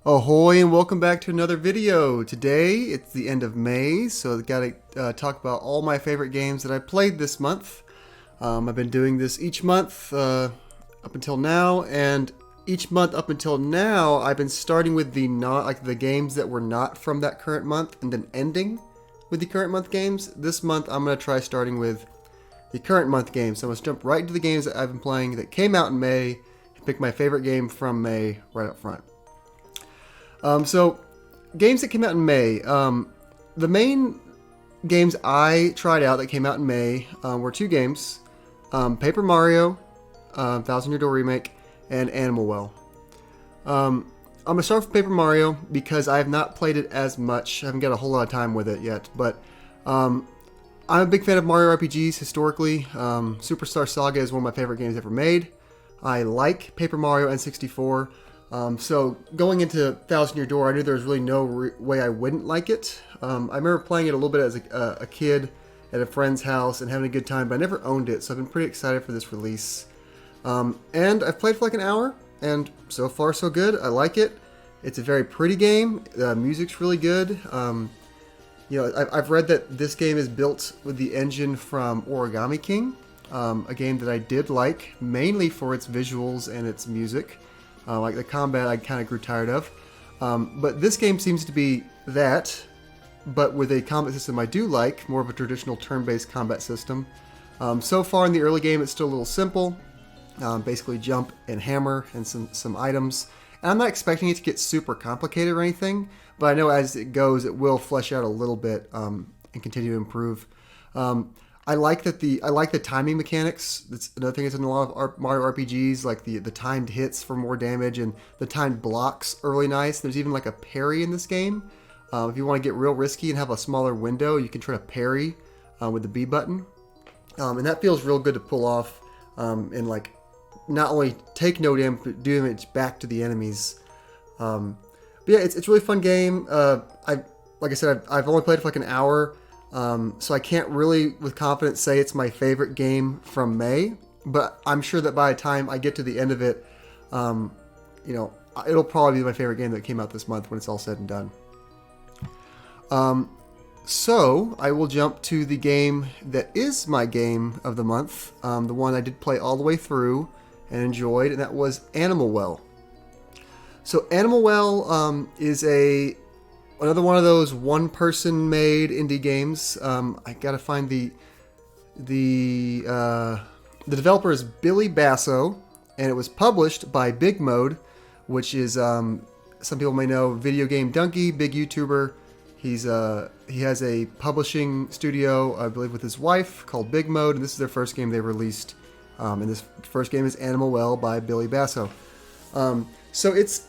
Ahoy and welcome back to another video. Today it's the end of May, so I've got to talk about all my favorite games that I played this month. I've been doing this each month up until now, and each month up until now I've been starting with the games that were not from that current month and then ending with the current month games. This month I'm going to try starting with the current month games. So I'm going to jump right into the games that I've been playing that came out in May and pick my favorite game from May right up front. So, games that came out in May. The main games I tried out that came out in May were two games. Paper Mario, Thousand Year Door Remake, and Animal Well. I'm going to start with Paper Mario because I have not played it as much. I haven't got a whole lot of time with it yet. But I'm a big fan of Mario RPGs historically. Superstar Saga is one of my favorite games ever made. I like Paper Mario N64. So going into Thousand Year Door, I knew there was really no way I wouldn't like it. I remember playing it a little bit as a kid at a friend's house and having a good time, but I never owned it, so I've been pretty excited for this release. And I've played for like an hour, and so far so good. I like it. It's a very pretty game. The music's really good. I've read that this game is built with the engine from Origami King, a game that I did like, mainly for its visuals and its music. Like the combat I kind of grew tired of. But this game seems to be that, but with a combat system I do like, more of a traditional turn-based combat system. So far in the early game it's still a little simple. Basically jump and hammer and some items. And I'm not expecting it to get super complicated or anything, but I know as it goes it will flesh out a little bit and continue to improve. I like the timing mechanics. That's another thing that's in a lot of Mario RPGs, like the timed hits for more damage and the timed blocks are really nice. There's even like a parry in this game. If you want to get real risky and have a smaller window, you can try to parry with the B button. And that feels real good to pull off and like not only take no damage, but do damage back to the enemies. But yeah, it's a really fun game. Like I said, I've only played it for like an hour. So I can't really with confidence say it's my favorite game from May, but I'm sure that by the time I get to the end of it, it'll probably be my favorite game that came out this month when it's all said and done. So I will jump to the game that is my game of the month, the one I did play all the way through and enjoyed, and that was Animal Well. So Animal Well is another one of those one-person made indie games. I gotta find the developer is Billy Basso, and it was published by Big Mode, which is some people may know Video Game Donkey, big YouTuber. He has a publishing studio, I believe, with his wife called Big Mode, and this is their first game they released. And this first game is Animal Well by Billy Basso. So it's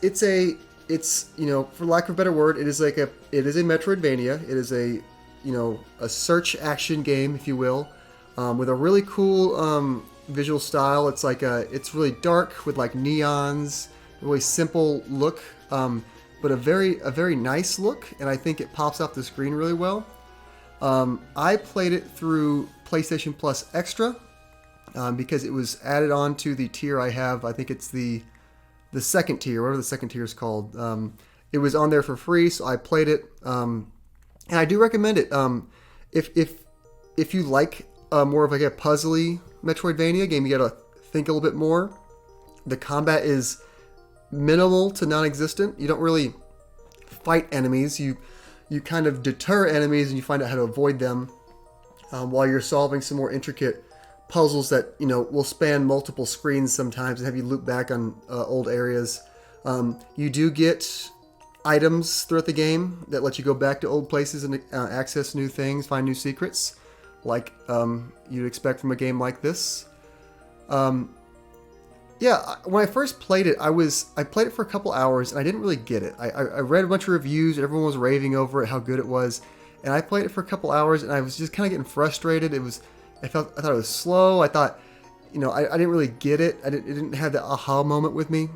for lack of a better word, it is a Metroidvania. It is a search action game, if you will, with a really cool visual style. It's really dark with like neons, really simple look, but a very nice look, and I think it pops off the screen really well. I played it through PlayStation Plus Extra because it was added on to the tier I have. I think it's the second tier, whatever the second tier is called. It was on there for free, so I played it, and I do recommend it. If you like more of like a puzzly Metroidvania game, you gotta think a little bit more. The combat is minimal to non-existent. You don't really fight enemies. You kind of deter enemies, and you find out how to avoid them while you're solving some more intricate puzzles that will span multiple screens sometimes and have you loop back on old areas. You do get items throughout the game that let you go back to old places and access new things, find new secrets, like you'd expect from a game like this. When I first played it, I played it for a couple hours and I didn't really get it. I read a bunch of reviews, everyone was raving over it, how good it was, and I played it for a couple hours and I was just kind of getting frustrated. I thought it was slow. I thought, I didn't really get it. It didn't have the aha moment with me.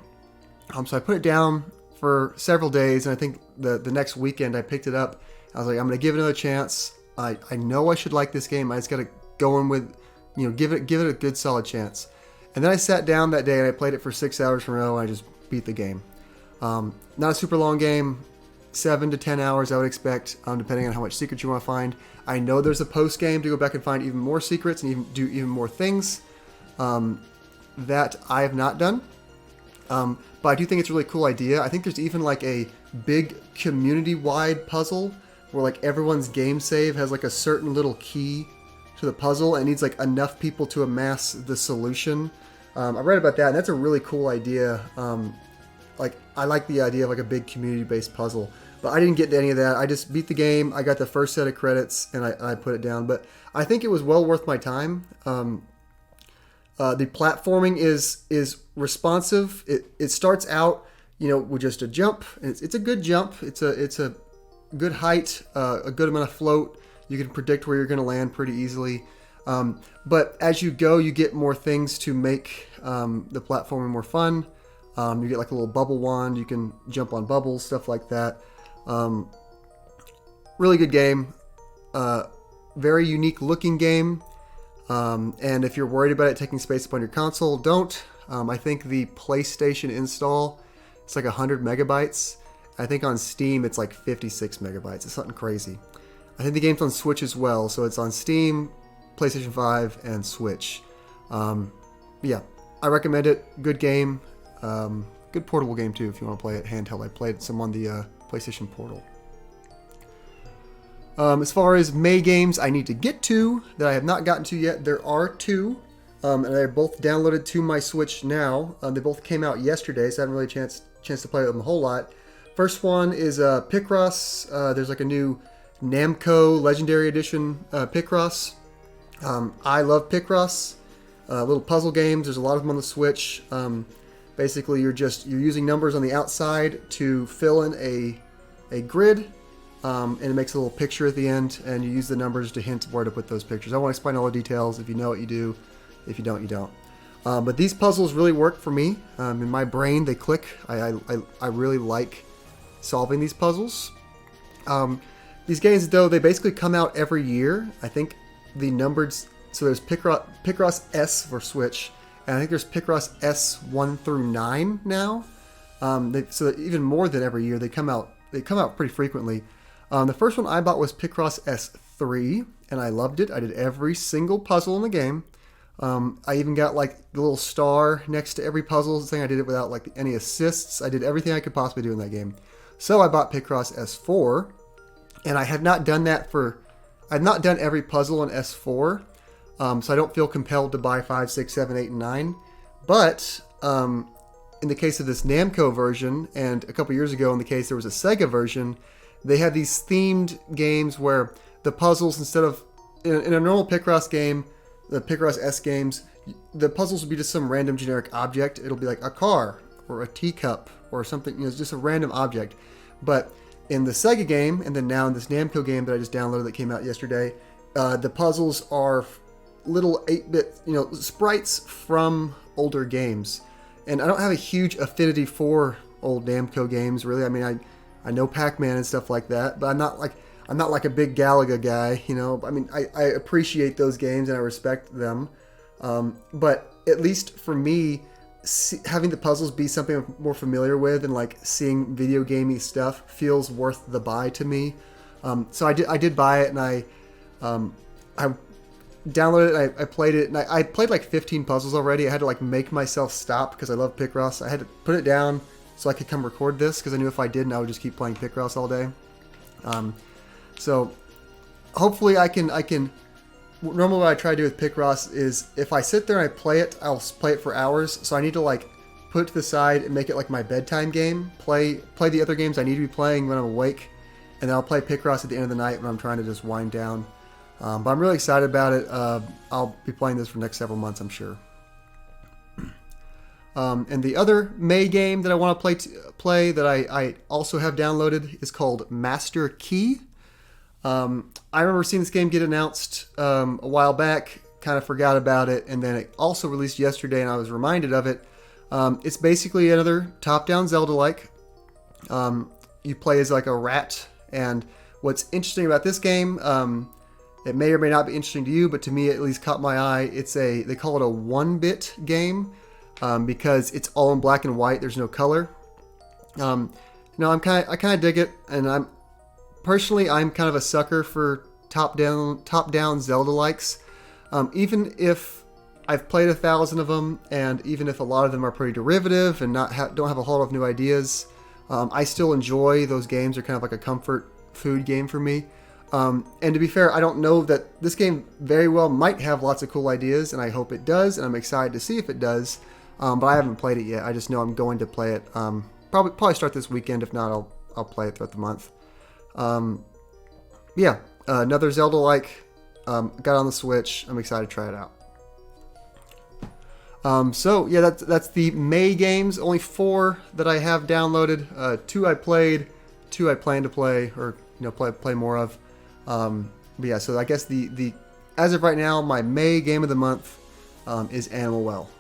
So I put it down for several days, and I think the next weekend I picked it up. I was like, I'm going to give it another chance. I know I should like this game. I just got to go in with, give it a good solid chance. And then I sat down that day and I played it for 6 hours in a row and I just beat the game. Not a super long game, 7 to 10 hours I would expect, depending on how much secrets you want to find. I know there's a post game to go back and find even more secrets and even do even more things that I have not done. But I do think it's a really cool idea. I think there's even like a big community-wide puzzle where like everyone's game save has like a certain little key to the puzzle and needs like enough people to amass the solution. I read about that, and that's a really cool idea. Like, I like the idea of like a big community-based puzzle, but I didn't get to any of that. I just beat the game. I got the first set of credits, and I put it down. But I think it was well worth my time. The platforming is responsive. It starts out, with just a jump. It's a good jump. It's a good height, a good amount of float. You can predict where you're going to land pretty easily. But as you go, you get more things to make the platforming more fun. You get like a little bubble wand. You can jump on bubbles, stuff like that. Really good game. Very unique looking game. And if you're worried about it taking space up on your console, don't. I think the PlayStation install, it's like 100 megabytes. I think on Steam it's like 56 megabytes. It's something crazy. I think the game's on Switch as well. So it's on Steam, PlayStation 5, and Switch. Yeah, I recommend it. Good game. Good portable game too if you want to play it handheld. I played some on the PlayStation Portal. As far as May games I need to get to that I have not gotten to yet, there are 2. And they're both downloaded to my Switch now. They both came out yesterday, so I haven't really chance to play them a whole lot. First one is Picross. There's like a new Namco Legendary Edition Picross. I love Picross. Little puzzle games. There's a lot of them on the Switch. Basically, you're using numbers on the outside to fill in a grid. And it makes a little picture at the end, and you use the numbers to hint where to put those pictures. I won't explain all the details. If you know it, you do. If you don't, you don't. But these puzzles really work for me. In my brain, they click. I really like solving these puzzles. These games, though, they basically come out every year. I think the numbered... So there's Picross S for Switch, and I think there's Picross S 1 through 9 now. So even more than every year, they come out pretty frequently. The first one I bought was Picross S3, and I loved it. I did every single puzzle in the game. I even got like the little star next to every puzzle thing. I did it without like any assists. I did everything I could possibly do in that game. So I bought Picross S4, and I have not done I've not done every puzzle in S4, so I don't feel compelled to buy 5, 6, 7, 8, and 9. But in the case of this Namco version, and a couple years ago in the case there was a Sega version, they had these themed games where the puzzles, instead of in a normal Picross game, the Picross S games, the puzzles would be just some random generic object. It'll be like a car or a teacup or something, just a random object. But in the Sega game, and then now in this Namco game that I just downloaded that came out yesterday, the puzzles are little 8-bit, sprites from older games. And I don't have a huge affinity for old Namco games, really. I mean, I know Pac-Man and stuff like that, but I'm not like a big Galaga guy, I mean, I appreciate those games and I respect them. But at least for me, having the puzzles be something I'm more familiar with and like seeing video gamey stuff feels worth the buy to me. So I did buy it, and I downloaded it. I played it, and I played like 15 puzzles already. I had to like make myself stop because I love Picross. I had to put it down so I could come record this because I knew if I didn't, I would just keep playing Picross all day. So hopefully I can. Normally what I try to do with Picross is if I sit there and I play it, I'll play it for hours. So I need to like put it to the side and make it like my bedtime game. Play the other games I need to be playing when I'm awake, and then I'll play Picross at the end of the night when I'm trying to just wind down. But I'm really excited about it. I'll be playing this for the next several months, I'm sure. And the other May game that I want to play that I also have downloaded is called Master Key. I remember seeing this game get announced a while back, kind of forgot about it, and then it also released yesterday, and I was reminded of it. It's basically another top-down Zelda-like. You play as like a rat, and what's interesting about this game, it may or may not be interesting to you, but to me it at least caught my eye. They call it a 1-bit game because it's all in black and white. There's no color. I kind of dig it, and I'm kind of a sucker for top down Zelda likes. Even if I've played 1,000 of them, and even if a lot of them are pretty derivative and don't have a whole lot of new ideas, I still enjoy those games. They're kind of like a comfort food game for me. And to be fair, I don't know that this game very well might have lots of cool ideas, and I hope it does, and I'm excited to see if it does. But I haven't played it yet. I just know I'm going to play it. Probably start this weekend. If not, I'll play it throughout the month. Yeah, another Zelda-like. Got on the Switch. I'm excited to try it out. So yeah, that's the May games. Only 4 that I have downloaded. 2 I played, 2 I plan to play, or play more of. But yeah, so I guess the as of right now, my May game of the month is Animal Well.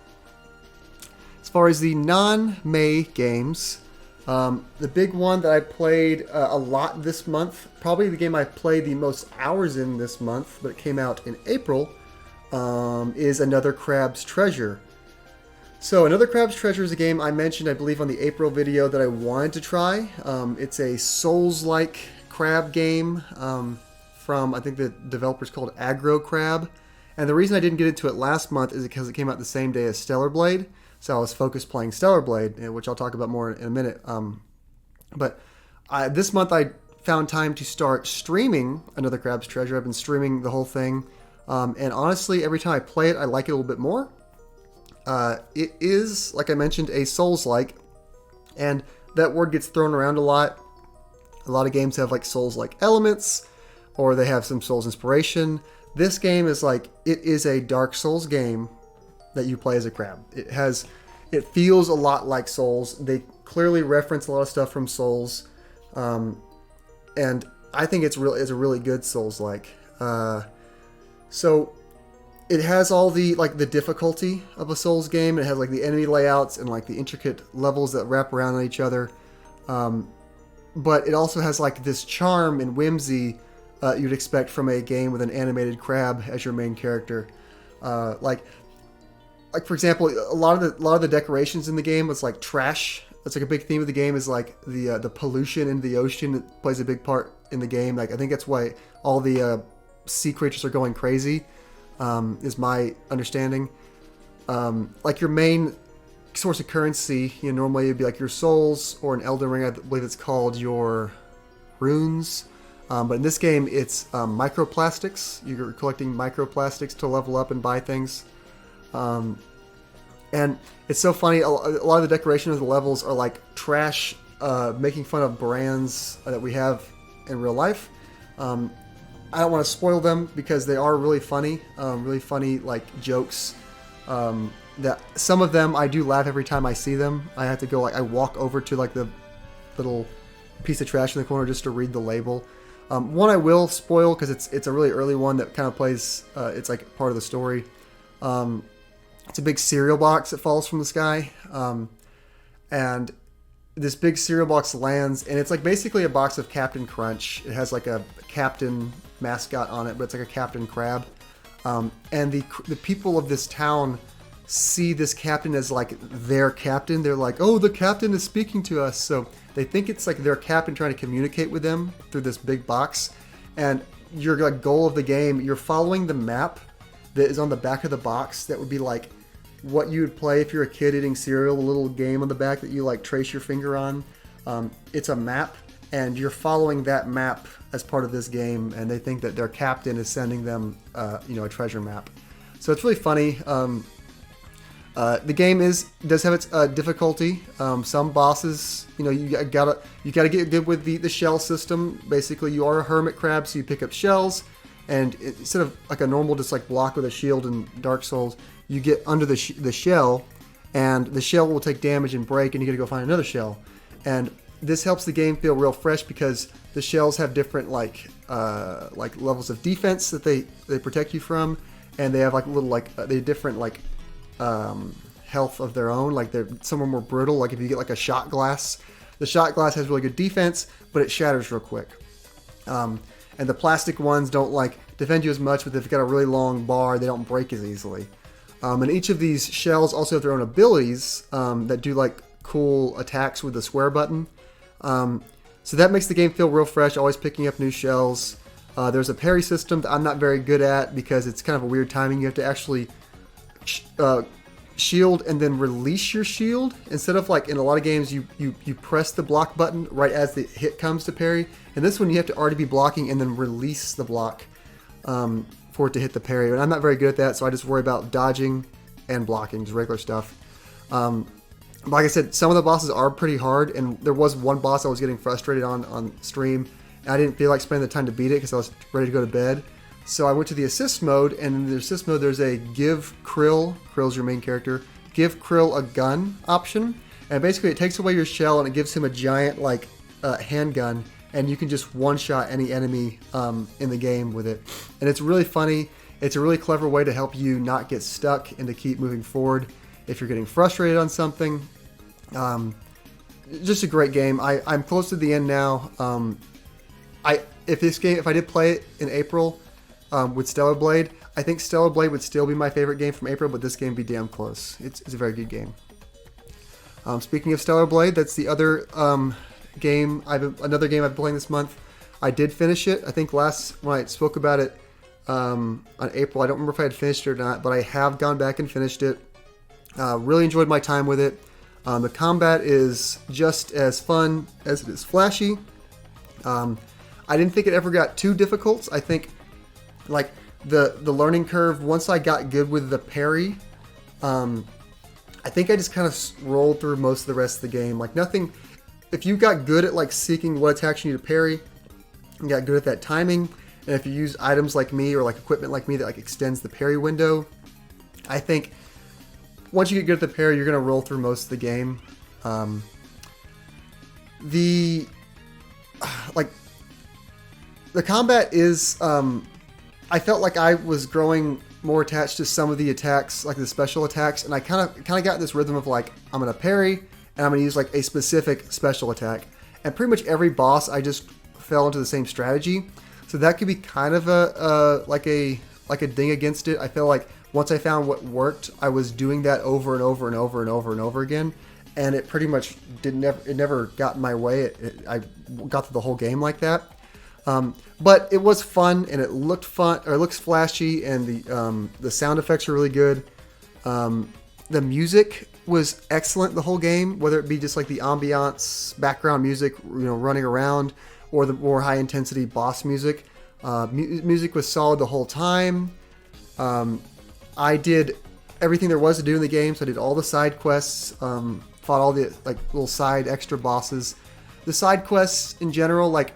As far as the non-May games, the big one that I played a lot this month, probably the game I played the most hours in this month, but it came out in April, is Another Crab's Treasure. So Another Crab's Treasure is a game I mentioned, I believe, on the April video that I wanted to try. It's a Souls-like crab game from, I think the developer's called Aggro Crab. And the reason I didn't get into it last month is because it came out the same day as Stellar Blade. So I was focused playing Stellar Blade, which I'll talk about more in a minute. But this month I found time to start streaming Another Crab's Treasure. I've been streaming the whole thing. And honestly, every time I play it, I like it a little bit more. It is, like I mentioned, a Souls-like. And that word gets thrown around a lot. A lot of games have like Souls-like elements, or they have some Souls inspiration. This game is it is a Dark Souls game that you play as a crab. It feels a lot like Souls. They clearly reference a lot of stuff from Souls, and I think it's a really good Souls-like. So it has all the the difficulty of a Souls game. It has the enemy layouts and the intricate levels that wrap around on each other. But it also has this charm and whimsy you'd expect from a game with an animated crab as your main character. For example, a lot of the decorations in the game was trash. That's a big theme of the game is the pollution in the ocean. It plays a big part in the game. I think that's why all the sea creatures are going crazy. Is my understanding. Your main source of currency, normally it'd be your souls, or in Elden Ring, I believe it's called your runes. But in this game, it's microplastics. You're collecting microplastics to level up and buy things. And it's so funny. A lot of the decoration of the levels are trash, making fun of brands that we have in real life. I don't want to spoil them because they are really funny jokes. That some of them I do laugh every time I see them. I have to go I walk over to the little piece of trash in the corner just to read the label. One I will spoil because it's a really early one that kind of plays. It's part of the story. It's a big cereal box that falls from the sky, and this big cereal box lands, and it's basically a box of Captain Crunch. It has a captain mascot on it, but it's a Captain Crab. And the people of this town see this captain as their captain. They're oh, the captain is speaking to us. So they think it's their captain trying to communicate with them through this big box. And your goal of the game, you're following the map that is on the back of the box. That would be what you would play if you're a kid eating cereal, a little game on the back that you trace your finger on. It's a map, and you're following that map as part of this game, and they think that their captain is sending them a treasure map. So it's really funny. The game does have its difficulty. Some bosses, you gotta get good with the shell system. Basically, you are a hermit crab, so you pick up shells, and instead of a normal just block with a shield in Dark Souls, you get under the shell, and the shell will take damage and break, and you gotta go find another shell. And this helps the game feel real fresh because the shells have different levels of defense that they protect you from, and they have little they different health of their own. Some are more brittle. If you get a shot glass, the shot glass has really good defense, but it shatters real quick. And the plastic ones don't defend you as much, but they've got a really long bar. They don't break as easily. And each of these shells also have their own abilities that do cool attacks with the square button. So that makes the game feel real fresh, always picking up new shells. There's a parry system that I'm not very good at because it's kind of a weird timing. You have to actually shield and then release your shield. Instead of like in a lot of games, you press the block button right as the hit comes to parry. And this one you have to already be blocking and then release the block for it to hit the parry. And I'm not very good at that, so I just worry about dodging and blocking, just regular stuff. Like I said, some of the bosses are pretty hard, and there was one boss I was getting frustrated on stream. And I didn't feel like spending the time to beat it because I was ready to go to bed. So I went to the assist mode, and in the assist mode there's a give Krill's your main character, give Krill a gun option. And basically it takes away your shell and it gives him a giant like handgun, and you can just one-shot any enemy in the game with it. And it's really funny. It's a really clever way to help you not get stuck and to keep moving forward if you're getting frustrated on something. Just a great game. I'm close to the end now. If I did play it in April with Stellar Blade, I think Stellar Blade would still be my favorite game from April, but this game would be damn close. It's a very good game. Speaking of Stellar Blade, that's the other game. Another game I've been playing this month. I did finish it. I think when I spoke about it on April, I don't remember if I had finished it or not, but I have gone back and finished it. Really enjoyed my time with it. The combat is just as fun as it is flashy. I didn't think it ever got too difficult. I think like the learning curve, once I got good with the parry, I think I just kind of rolled through most of the rest of the game. Like nothing, if you got good at like seeking what attacks you need to parry, and got good at that timing, and if you use items like me or like equipment like me that like extends the parry window, I think once you get good at the parry, you're going to roll through most of the game. The combat is, I felt like I was growing more attached to some of the attacks, like the special attacks, and I kind of got in this rhythm of like, I'm going to parry, and I'm going to use like a specific special attack. And pretty much every boss, I just fell into the same strategy. So that could be kind of like a ding against it. I feel like once I found what worked, I was doing that over and over and over and over and over again, and it pretty much it never got in my way. I got through the whole game like that. But it was fun, and it looked fun, or it looks flashy, and the sound effects are really good. The music was excellent the whole game, whether it be just like the ambiance, background music, running around, or the more high intensity boss music. Music was solid the whole time. I did everything there was to do in the game, so I did all the side quests, fought all the like little side extra bosses. The side quests in general, like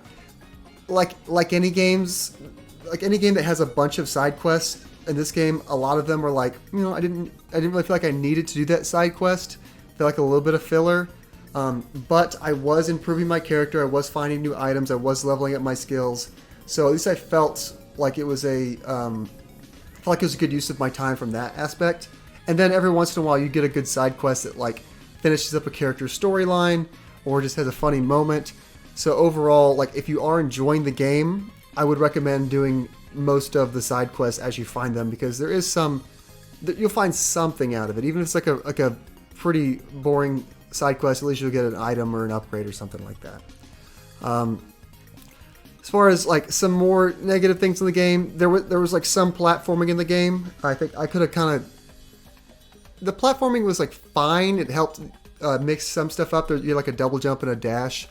any games, like any game that has a bunch of side quests. In this game, a lot of them were like, I didn't really feel like I needed to do that side quest. I feel like a little bit of filler. But I was improving my character. I was finding new items. I was leveling up my skills. So at least I felt like it was a good use of my time from that aspect. And then every once in a while, you get a good side quest that like finishes up a character's storyline or just has a funny moment. So overall, like if you are enjoying the game, I would recommend doing most of the side quests as you find them, because there is you'll find something out of it. Even if it's like a pretty boring side quest, at least you'll get an item or an upgrade or something like that. As far as like some more negative things in the game, there was like some platforming in the game. I think I could have the platforming was like fine. It helped mix some stuff up. You had like a double jump and a dash.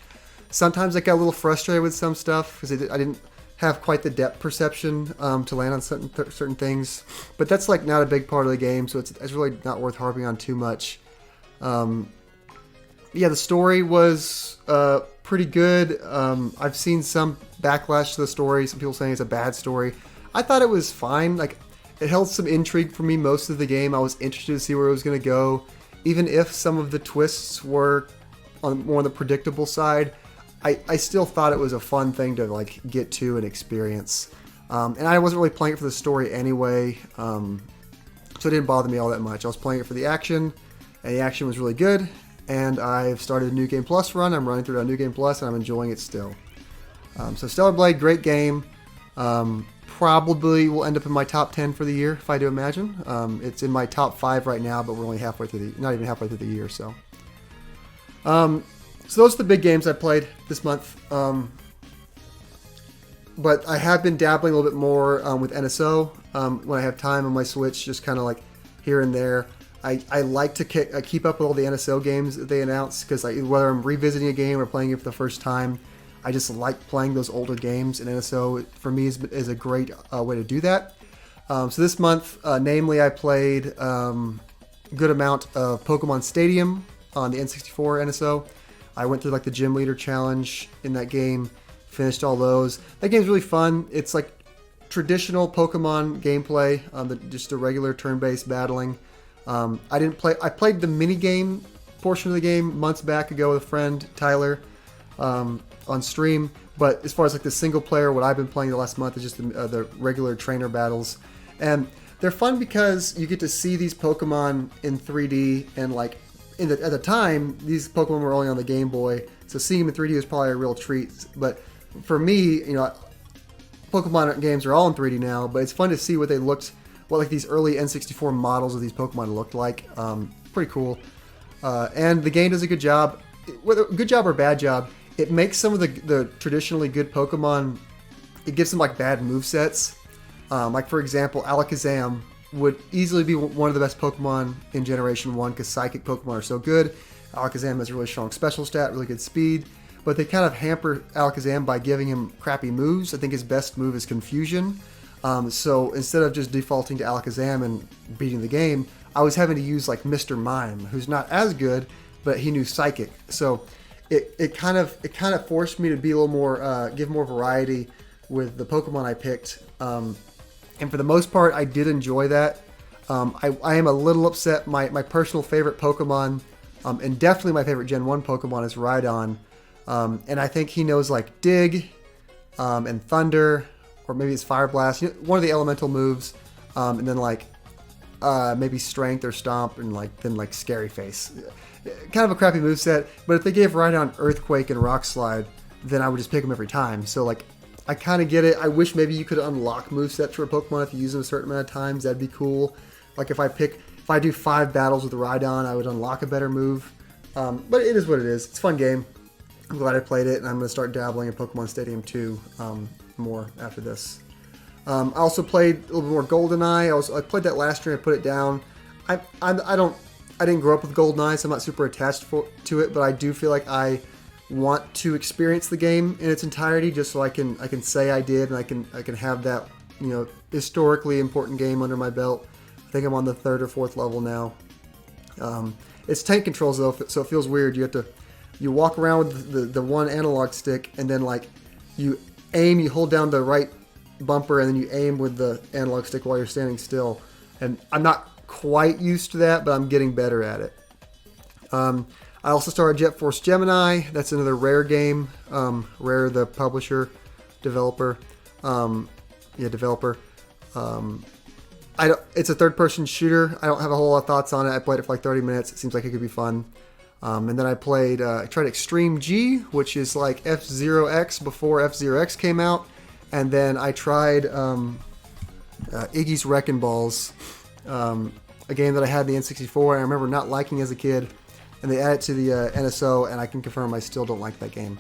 Sometimes I got a little frustrated with some stuff because I didn't have quite the depth perception to land on certain things. But that's like not a big part of the game, so it's really not worth harping on too much. Yeah, the story was pretty good. I've seen some backlash to the story. Some people saying it's a bad story. I thought it was fine. Like, it held some intrigue for me most of the game. I was interested to see where it was going to go. Even if some of the twists were more on the predictable side, I still thought it was a fun thing to like get to and experience. And I wasn't really playing it for the story anyway, so it didn't bother me all that much. I was playing it for the action, and the action was really good. And I've started a New Game Plus run. I'm running through a New Game Plus, and I'm enjoying it still. So Stellar Blade, great game. Probably will end up in my top 10 for the year, if I do imagine. It's in my top 5 right now, but we're only not even halfway through the year. So, So those are the big games I played this month. But I have been dabbling a little bit more with NSO when I have time on my Switch, just kind of like here and there. I like to keep up with all the NSO games that they announce, because whether I'm revisiting a game or playing it for the first time, I just like playing those older games, and NSO for me is a great way to do that. So this month, namely, I played a good amount of Pokemon Stadium on the N64 NSO. I went through like the Gym Leader Challenge in that game, finished all those. That game's really fun. It's like traditional Pokemon gameplay, just a regular turn-based battling. I played the mini game portion of the game months back ago with a friend, Tyler, on stream. But as far as like the single player, what I've been playing the last month is just the regular trainer battles, and they're fun because you get to see these Pokemon in 3D, and like at the time, these Pokemon were only on the Game Boy, so seeing them in 3D was probably a real treat. But for me, Pokemon games are all in 3D now, but it's fun to see what like these early N64 models of these Pokemon looked like. Pretty cool. And the game does a good job. Whether good job or bad job, it makes some of the traditionally good Pokemon, it gives them like bad movesets. Like for example, Alakazam would easily be one of the best Pokemon in Generation 1 because Psychic Pokemon are so good. Alakazam has a really strong special stat, really good speed, but they kind of hamper Alakazam by giving him crappy moves. I think his best move is Confusion. So instead of just defaulting to Alakazam and beating the game, I was having to use like Mr. Mime, who's not as good, but he knew Psychic. So it kind of forced me to be a little more, give more variety with the Pokemon I picked. And for the most part, I did enjoy that. I am a little upset. My personal favorite Pokemon, and definitely my favorite Gen 1 Pokemon, is Rhydon. And I think he knows like Dig and Thunder, or maybe it's Fire Blast, one of the elemental moves, and then like maybe Strength or Stomp, and then Scary Face. Kind of a crappy moveset, but if they gave Rhydon Earthquake and Rock Slide, then I would just pick him every time. So like, I kind of get it. I wish maybe you could unlock movesets for a Pokemon if you use them a certain amount of times. That'd be cool. Like if I do 5 battles with Rhydon, I would unlock a better move. But it is what it is. It's a fun game. I'm glad I played it, and I'm going to start dabbling in Pokemon Stadium 2 more after this. I also played a little bit more GoldenEye. I played that last year. I put it down. I didn't grow up with GoldenEye, so I'm not super attached to it, but I do feel like I want to experience the game in its entirety, just so I can say I did, and I can have that historically important game under my belt. I think I'm on the 3rd or 4th level now. It's tank controls though, so it feels weird. You walk around with the one analog stick, and then like you aim, you hold down the right bumper, and then you aim with the analog stick while you're standing still. And I'm not quite used to that, but I'm getting better at it. I also started Jet Force Gemini. That's another Rare game. Rare, the publisher, developer. Developer. It's a third-person shooter. I don't have a whole lot of thoughts on it. I played it for like 30 minutes. It seems like it could be fun. And then I tried Extreme G, which is like F-Zero X before F-Zero X came out. And then I tried Iggy's Wrecking Balls, a game that I had in the N64, and I remember not liking as a kid. And they added it to the NSO, and I can confirm I still don't like that game.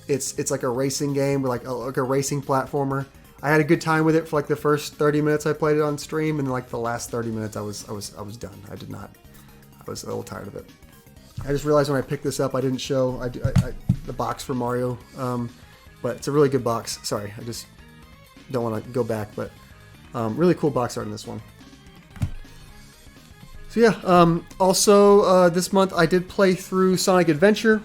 It's like a racing game, with like a racing platformer. I had a good time with it for like the first 30 minutes I played it on stream, and then like the last 30 minutes I was done. I was a little tired of it. I just realized when I picked this up, I didn't show the box for Mario, but it's a really good box. Sorry, I just don't want to go back, but really cool box art in this one. So yeah, also this month I did play through Sonic Adventure.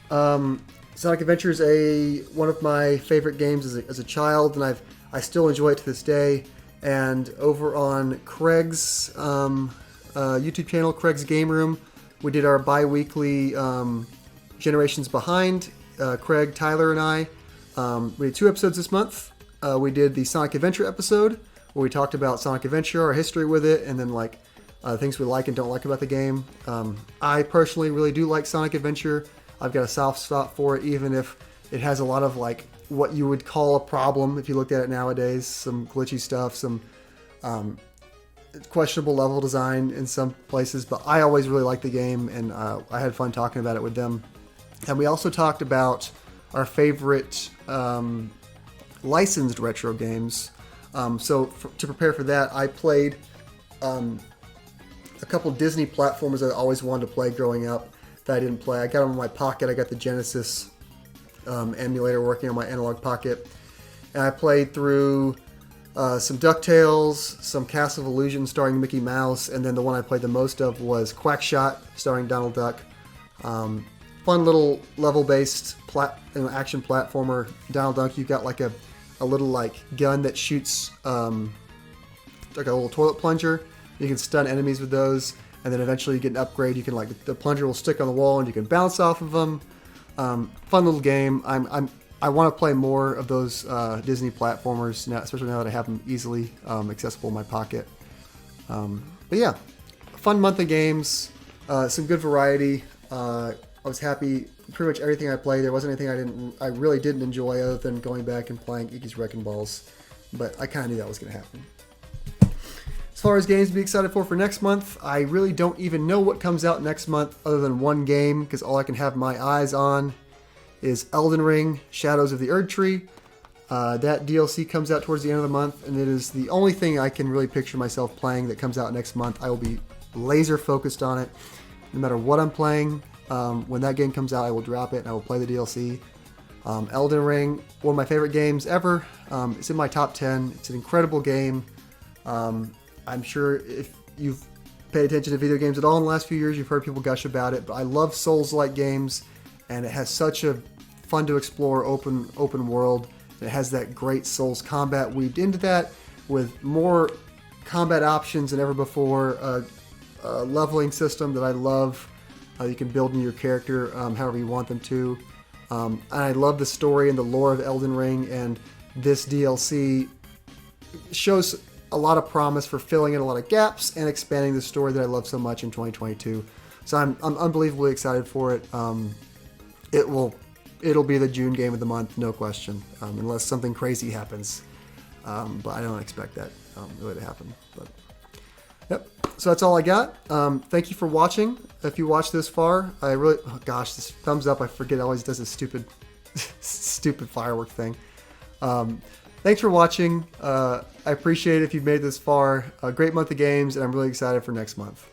Sonic Adventure is one of my favorite games as a child, and I still enjoy it to this day. And over on Craig's YouTube channel, Craig's Game Room, we did our bi-weekly Generations Behind. Craig, Tyler, and I. We did 2 episodes this month. We did the Sonic Adventure episode, where we talked about Sonic Adventure, our history with it, and then like things we like and don't like about the game. I personally really do like Sonic Adventure. I've got a soft spot for it, even if it has a lot of like what you would call a problem if you looked at it nowadays. Some glitchy stuff, some questionable level design in some places, but I always really liked the game, and I had fun talking about it with them. And we also talked about our favorite licensed retro games. To prepare for that, I played a couple Disney platformers that I always wanted to play growing up that I didn't play. I got them in my pocket. I got the Genesis emulator working on my Analog Pocket. And I played through some DuckTales, some Castle of Illusion starring Mickey Mouse, and then the one I played the most of was Quackshot starring Donald Duck. Fun little level-based action platformer. Donald Duck, you've got like a little like gun that shoots like a little toilet plunger. You can stun enemies with those, and then eventually you get an upgrade. You can like the plunger will stick on the wall, and you can bounce off of them. Fun little game. I want to play more of those Disney platformers now, especially now that I have them easily accessible in my pocket. But yeah, fun month of games. Some good variety. I was happy. Pretty much everything I played. There wasn't anything I really didn't enjoy other than going back and playing Iggy's Wrecking Balls. But I kind of knew that was going to happen. As far as games to be excited for next month, I really don't even know what comes out next month other than one game, because all I can have my eyes on is Elden Ring, Shadows of the Erdtree. That DLC comes out towards the end of the month, and it is the only thing I can really picture myself playing that comes out next month. I will be laser focused on it. No matter what I'm playing, when that game comes out, I will drop it and I will play the DLC. Elden Ring, one of my favorite games ever. It's in my top 10. It's an incredible game. I'm sure if you've paid attention to video games at all in the last few years, you've heard people gush about it, but I love Souls-like games, and it has such a fun to explore open world. It has that great Souls combat weaved into that with more combat options than ever before, a leveling system that I love. You can build in your character however you want them to. And I love the story and the lore of Elden Ring, and this DLC shows a lot of promise for filling in a lot of gaps and expanding the story that I love so much in 2022. So I'm unbelievably excited for it. It'll be the June game of the month, no question, unless something crazy happens. But I don't expect that really to happen. But yep. So that's all I got. Thank you for watching. If you watched this far, I really, oh gosh, this thumbs up, I forget, it always does this stupid firework thing. Thanks for watching. I appreciate it if you've made it this far. A great month of games, and I'm really excited for next month.